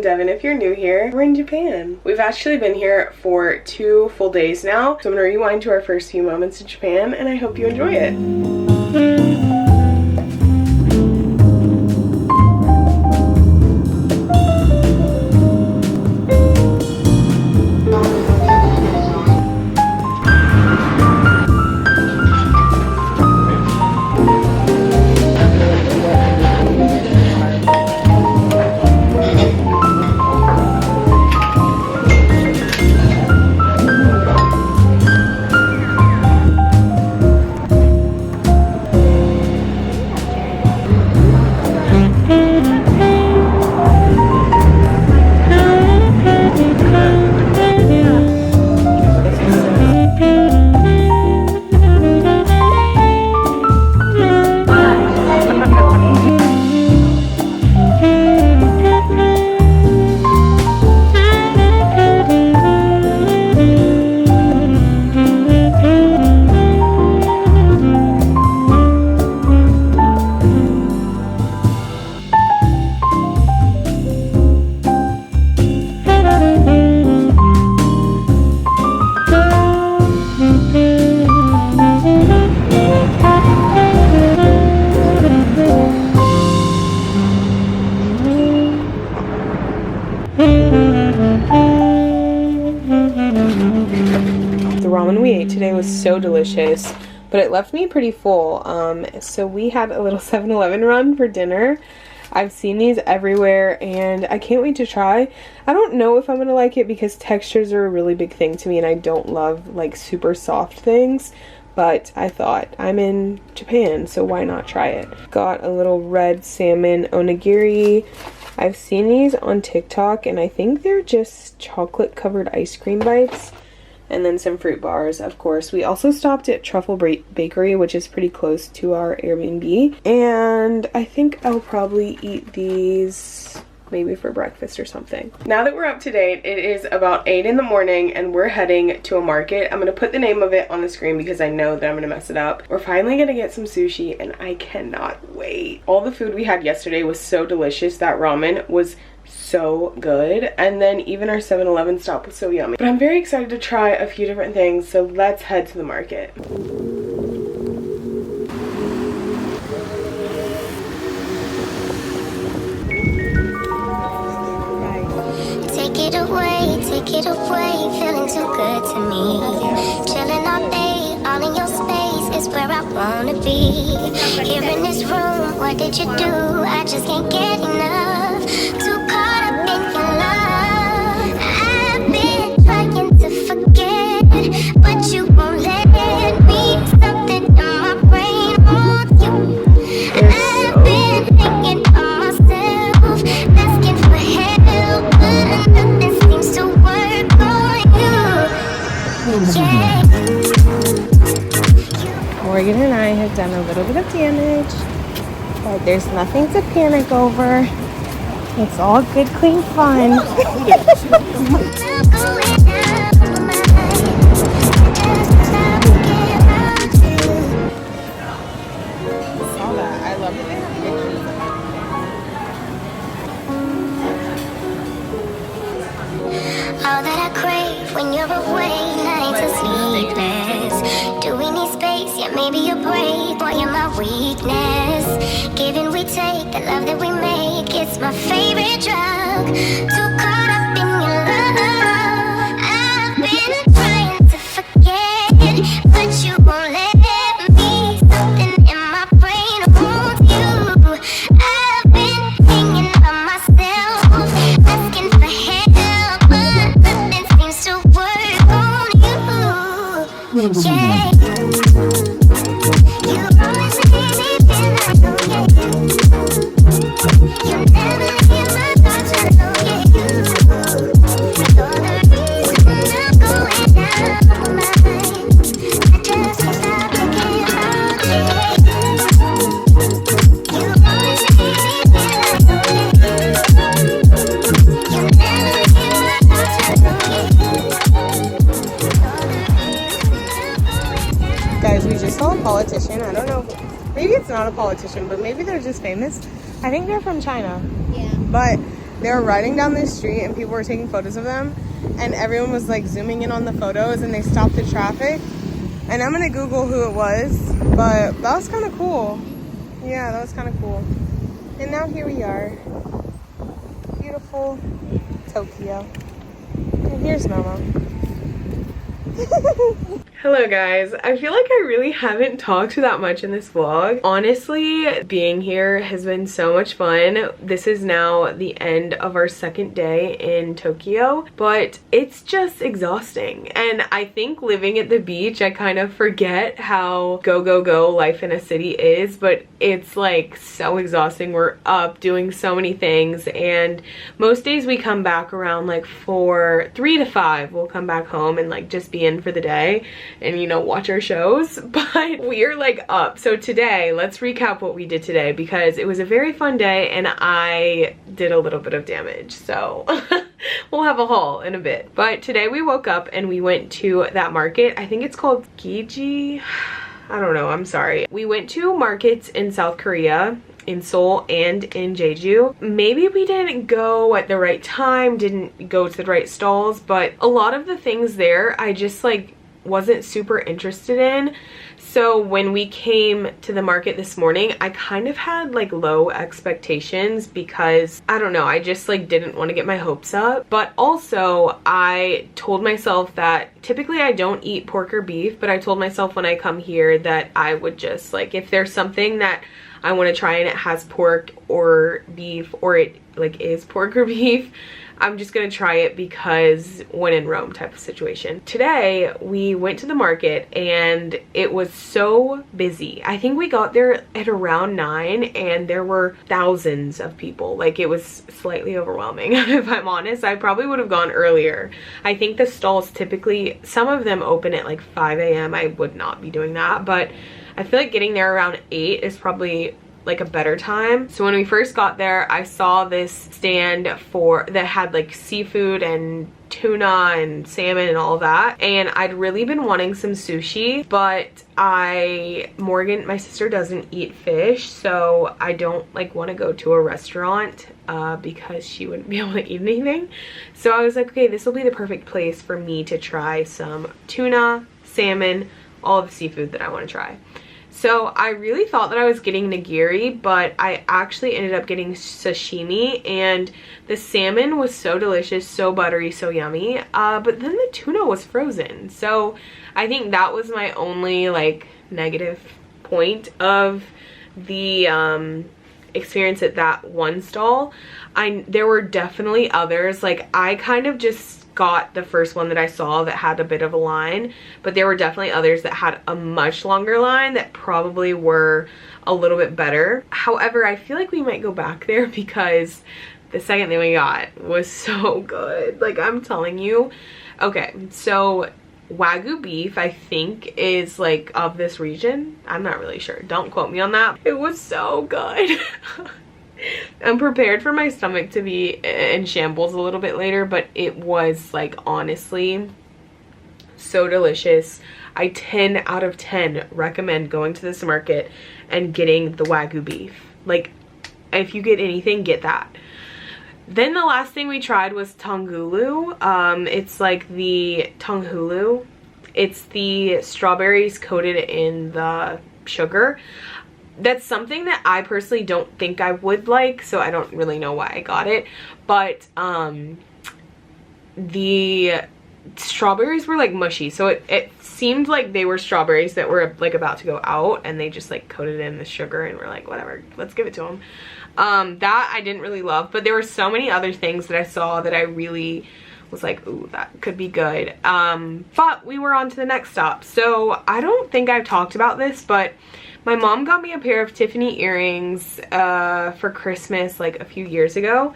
I'm Devon. If you're new here, we're in Japan. We've actually been here for 2 full days now, so I'm gonna rewind to our first few moments in Japan, and I hope you enjoy it. Ramen we ate today was so delicious, but it left me pretty full. So we had a little 7-Eleven run for dinner. I've seen these everywhere and I can't wait to try. I don't know if I'm gonna like it because textures are a really big thing to me and I don't love like super soft things, but I thought I'm in Japan, so why not try it. Got a little red salmon onigiri. I've seen these on TikTok and I think they're just chocolate covered ice cream bites. And then some fruit bars, of course. We also stopped at Truffle Bakery, which is pretty close to our Airbnb. And I think I'll probably eat these maybe for breakfast or something. Now that we're up to date, it is about 8 in the morning and we're heading to a market. I'm gonna put the name of it on the screen because I know that I'm gonna mess it up. We're finally gonna get some sushi and I cannot wait. All the food we had yesterday was so delicious. That ramen was so good, and then even our 7-Eleven stop was so yummy. But I'm very excited to try a few different things, so let's head to the market. Take it away, feeling too good to me. Chilling all day, all in your space is where I wanna be. Here in this room, what did you do? I just can't get enough. Too caught up in your love. I've been trying to forget, but you won't let me. Something in my brain wants you. I've been thinking of myself, asking for help, but nothing seems to work on you. Yeah. Morgan and I have done a little bit of damage, but there's nothing to panic over. It's all good, clean fun. I love that they have pictures of all that I crave when you're away, nights are sleepless. Do we need space? Yeah, maybe a break. Boy, you're my weakness. Giving we take, the love that we make, it's my favorite drug. Too caught up in your love. I've been trying to forget, but you won't let me. Something in my brain wants you. I've been thinking of myself, asking for help, but nothing seems to work on you. Yeah. You always make me feel like, oh yeah. You never leave my thoughts alone, yeah. You're the reason I'm going out of my mind. I just can't stop thinking about you. You always make me feel like, oh yeah. You never leave my thoughts alone, yeah. Guys, we just saw a politician. I don't know, maybe it's not a politician, but maybe they're just famous. I think they're from China. Yeah. But They were riding down the street and people were taking photos of them, and everyone was like zooming in on the photos, and they stopped the traffic. And I'm gonna Google who it was, but that was kind of cool. Yeah, that was kind of cool. And now here we are. Beautiful Tokyo. And here's Momo. Hello guys, I feel like I really haven't talked that much in this vlog. Honestly, being here has been so much fun. This is now the end of our second day in Tokyo, but it's just exhausting. And I think living at the beach, I kind of forget how go, go, go life in a city is, but it's like so exhausting. We're up doing so many things, and most days we come back around like 3 to 5. We'll come back home and like just be in for the day and, you know, watch our shows, but we're like up. So today, let's recap what we did today, because it was a very fun day and I did a little bit of damage, so we'll have a haul in a bit. But today we woke up and we went to that market. I think it's called Giji. I don't know, I'm sorry. We went to markets in South Korea, in Seoul and in Jeju. Maybe we didn't go at the right time, didn't go to the right stalls, but a lot of the things there I just like wasn't super interested in. So when we came to the market this morning, I kind of had like low expectations because I don't know, I just like didn't want to get my hopes up. But also I told myself that typically I don't eat pork or beef, but I told myself when I come here that I would just like, if there's something that I want to try and it has pork or beef, or it like is pork or beef, I'm just gonna try it because when in Rome type of situation. Today we went to the market and it was so busy. I think we got there at around 9 and there were thousands of people. Like, it was slightly overwhelming. If I'm honest, I probably would have gone earlier. I think the stalls typically, some of them open at like 5 a.m. I would not be doing that, but I feel like getting there around 8 is probably like a better time. So when we first got there, I saw this stand that had like seafood and tuna and salmon and all that, and I'd really been wanting some sushi, but Morgan, my sister, doesn't eat fish, so I don't like want to go to a restaurant because she wouldn't be able to eat anything. So I was like, okay, this will be the perfect place for me to try some tuna, salmon, all the seafood that I want to try. So I really thought that I was getting nigiri, but I actually ended up getting sashimi, and the salmon was so delicious, so buttery, so yummy, but then the tuna was frozen. So I think that was my only like negative point of the experience at that one stall. There were definitely others. Like, I kind of just got the first one that I saw that had a bit of a line, but there were definitely others that had a much longer line that probably were a little bit better. However, I feel like we might go back there because the second thing we got was so good. Like, I'm telling you. Okay, so Wagyu beef, I think, is like of this region. I'm not really sure. Don't quote me on that. It was so good. I'm prepared for my stomach to be in shambles a little bit later, but it was like honestly so delicious. I 10 out of 10 recommend going to this market and getting the Wagyu beef. Like, if you get anything, get that. Then the last thing we tried was tongulu. It's like the tonghulu. It's the strawberries coated in the sugar. That's something that I personally don't think I would like, so I don't really know why I got it. But the strawberries were like mushy, so it seemed like they were strawberries that were like about to go out, and they just like coated it in the sugar and were like, whatever, let's give it to them. That I didn't really love, but there were so many other things that I saw that I really was like, ooh, that could be good. But we were on to the next stop. So I don't think I've talked about this, but my mom got me a pair of Tiffany earrings for Christmas like a few years ago.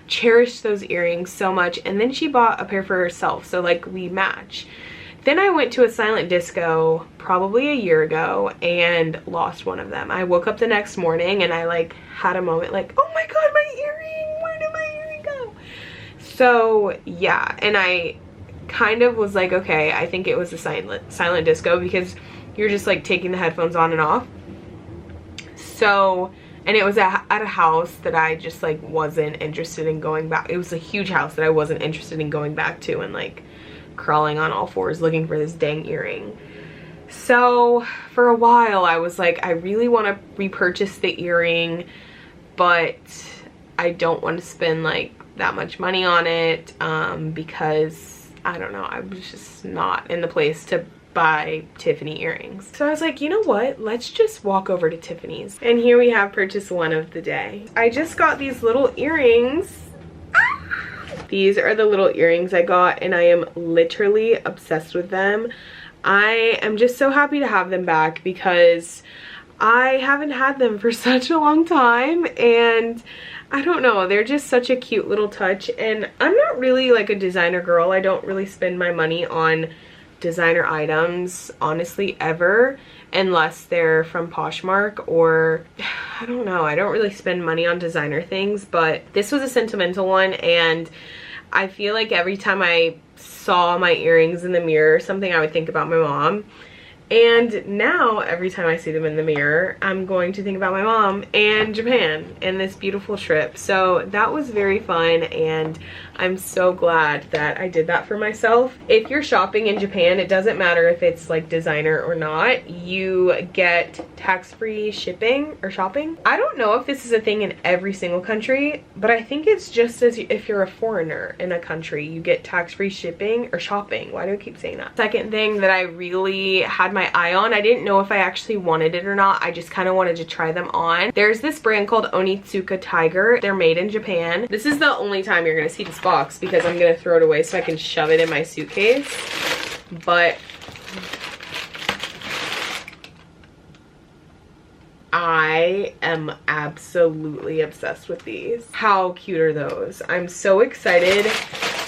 Cherished those earrings so much, and then she bought a pair for herself, so like we match. Then I went to a silent disco probably a year ago and lost one of them. I woke up the next morning and I like had a moment like, oh my god, my earring, where did my earring go? So yeah, and I kind of was like, okay, I think it was a silent disco because you're just like taking the headphones on and off. So, and it was at a house that I just like wasn't interested in going back. It was a huge house that I wasn't interested in going back to and like crawling on all fours looking for this dang earring. So for a while I was like, I really want to repurchase the earring, but I don't want to spend like that much money on it because I don't know, I was just not in the place to buy Tiffany earrings. So I was like, you know what, let's just walk over to Tiffany's. And here we have purchase one of the day. I just got these little earrings. These are the little earrings I got, and I am literally obsessed with them. I am just so happy to have them back because I haven't had them for such a long time, and I don't know, they're just such a cute little touch. And I'm not really like a designer girl. I don't really spend my money on designer items honestly ever, unless they're from Poshmark, or I don't know, I don't really spend money on designer things. But this was a sentimental one, and I feel like every time I saw my earrings in the mirror or something, I would think about my mom. And now every time I see them in the mirror, I'm going to think about my mom and Japan and this beautiful trip. So that was very fun, and I'm so glad that I did that for myself. If you're shopping in Japan, it doesn't matter if it's like designer or not, you get tax-free shipping or shopping. I don't know if this is a thing in every single country, but I think it's just as if you're a foreigner in a country, you get tax-free shipping or shopping. Why do I keep saying that? Second thing that I really had my eye on, I didn't know if I actually wanted it or not, I just kind of wanted to try them on. There's this brand called Onitsuka Tiger. They're made in Japan. This is the only time you're gonna see this box because I'm gonna throw it away so I can shove it in my suitcase. But I am absolutely obsessed with these. How cute are those? I'm so excited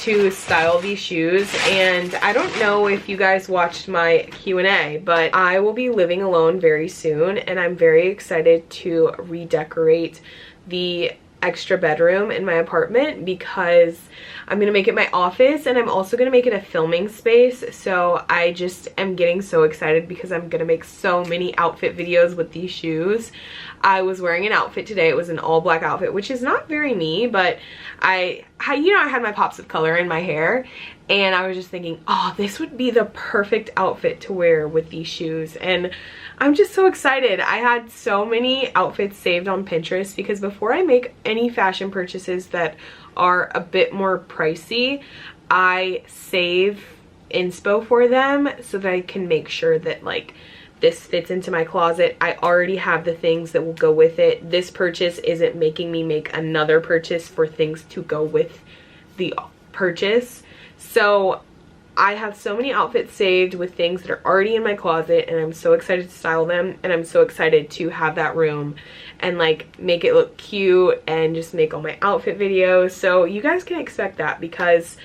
to style these shoes, and I don't know if you guys watched my Q&A, but I will be living alone very soon, and I'm very excited to redecorate the extra bedroom in my apartment because I'm gonna make it my office, and I'm also gonna make it a filming space. So I just am getting so excited because I'm gonna make so many outfit videos with these shoes. I was wearing an outfit today. It was an all black outfit, which is not very me, but I had my pops of color in my hair, and I was just thinking, oh, this would be the perfect outfit to wear with these shoes. And I'm just so excited. I had so many outfits saved on Pinterest because before I make any fashion purchases that are a bit more pricey, I save inspo for them so that I can make sure that like this fits into my closet. I already have the things that will go with it. This purchase isn't making me make another purchase for things to go with the purchase. So I have so many outfits saved with things that are already in my closet, and I'm so excited to style them, and I'm so excited to have that room and like make it look cute and just make all my outfit videos. So you guys can expect that because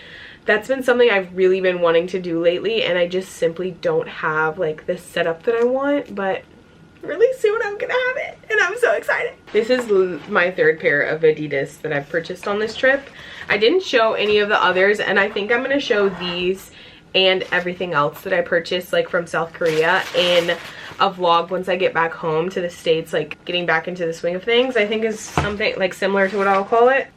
that's been something I've really been wanting to do lately, and I just simply don't have like the setup that I want, but really soon I'm gonna have it, and I'm so excited. This is my third pair of Adidas that I've purchased on this trip. I didn't show any of the others, and I think I'm gonna show these and everything else that I purchased like from South Korea in a vlog once I get back home to the States, like getting back into the swing of things. I think is something like similar to what I'll call it.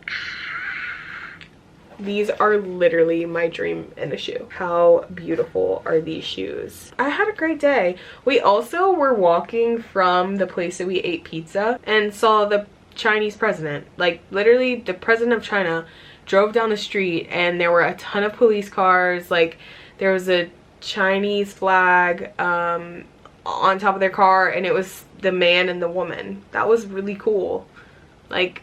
These are literally my dream in a shoe. How beautiful are these shoes? I had a great day. We also were walking from the place that we ate pizza and saw the Chinese president. Like literally the president of China drove down the street, and there were a ton of police cars. Like there was a Chinese flag on top of their car, and it was the man and the woman. That was really cool. Like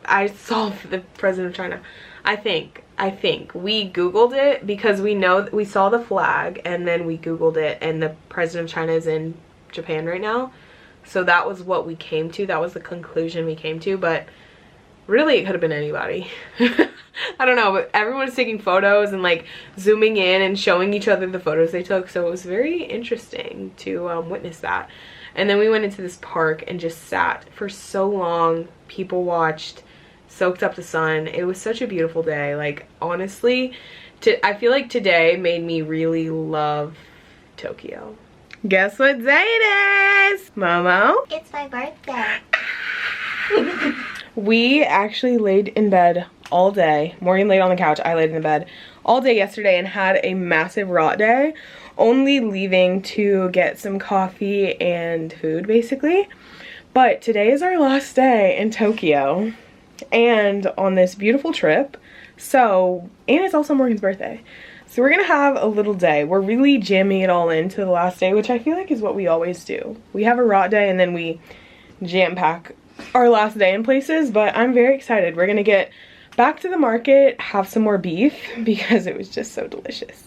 I saw the president of China. I think we Googled it because we know that we saw the flag, and then we Googled it, and the president of China is in Japan right now. So that was what we came to. That was the conclusion we came to, but really it could have been anybody. I don't know, but everyone was taking photos and like zooming in and showing each other the photos they took. So it was very interesting to witness that. And then we went into this park and just sat for so long. People watched, soaked up the sun. It was such a beautiful day. Like honestly, I feel like today made me really love Tokyo. Guess what day it is, Momo? It's my birthday. We actually laid in bed all day. Morgan laid on the couch, I laid in the bed all day yesterday and had a massive rot day, only leaving to get some coffee and food basically. But today is our last day in Tokyo and on this beautiful trip. So, and it's also Morgan's birthday. So we're gonna have a little day. We're really jamming it all into the last day, which I feel like is what we always do. We have a rot day and then we jam pack our last day in places, but I'm very excited. We're gonna get back to the market, have some more beef because it was just so delicious.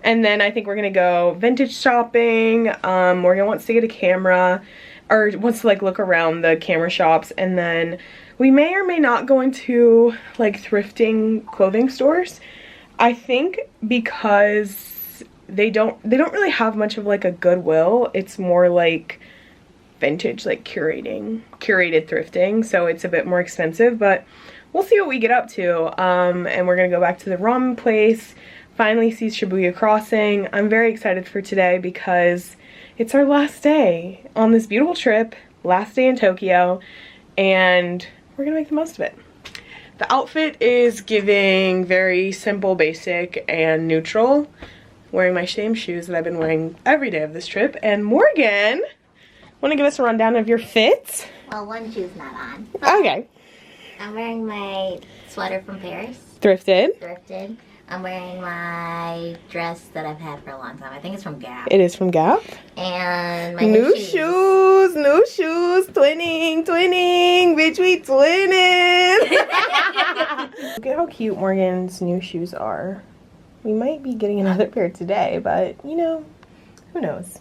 And then I think we're gonna go vintage shopping. Morgan wants to get a camera, or wants to like look around the camera shops, and then we may or may not go into like thrifting clothing stores. I think because they don't really have much of like a Goodwill. It's more like vintage, like curated thrifting, so it's a bit more expensive, but we'll see what we get up to. And we're gonna go back to the ramen place, finally see Shibuya Crossing. I'm very excited for today because it's our last day on this beautiful trip, last day in Tokyo, and we're gonna make the most of it. The outfit is giving very simple, basic, and neutral. Wearing my same shoes that I've been wearing every day of this trip. And Morgan, want to give us a rundown of your fit? Well, one shoe's not on. Okay. I'm wearing my sweater from Paris. Thrifted. I'm wearing my dress that I've had for a long time. I think it's from Gap. It is from Gap. And my new shoes. Twinning, bitch, we twinning. Look at how cute Morgan's new shoes are. We might be getting another pair today, but you know, who knows?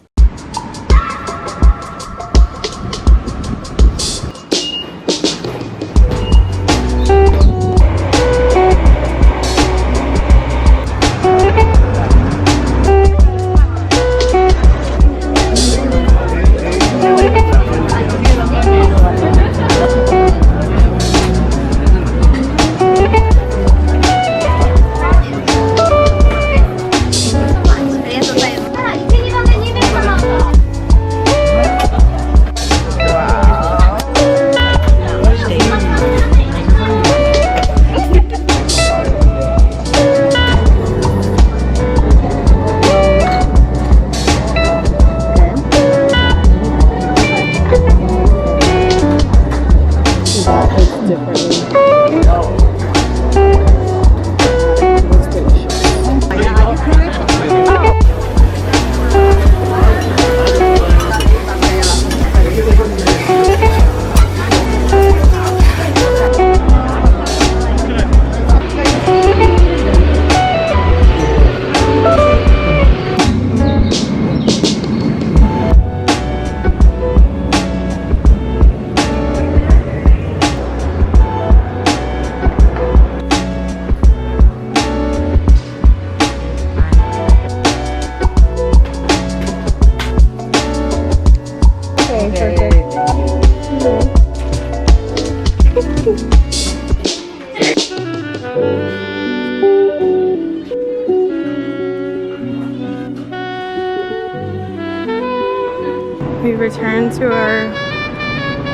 We returned to our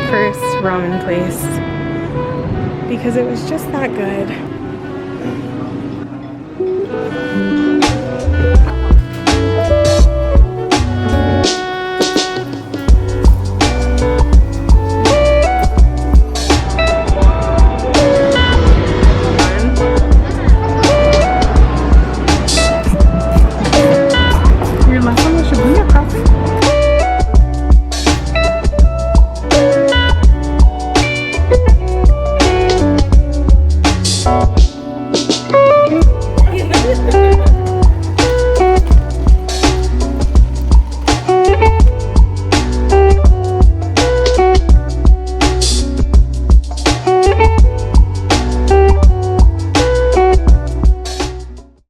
first ramen place because it was just that good.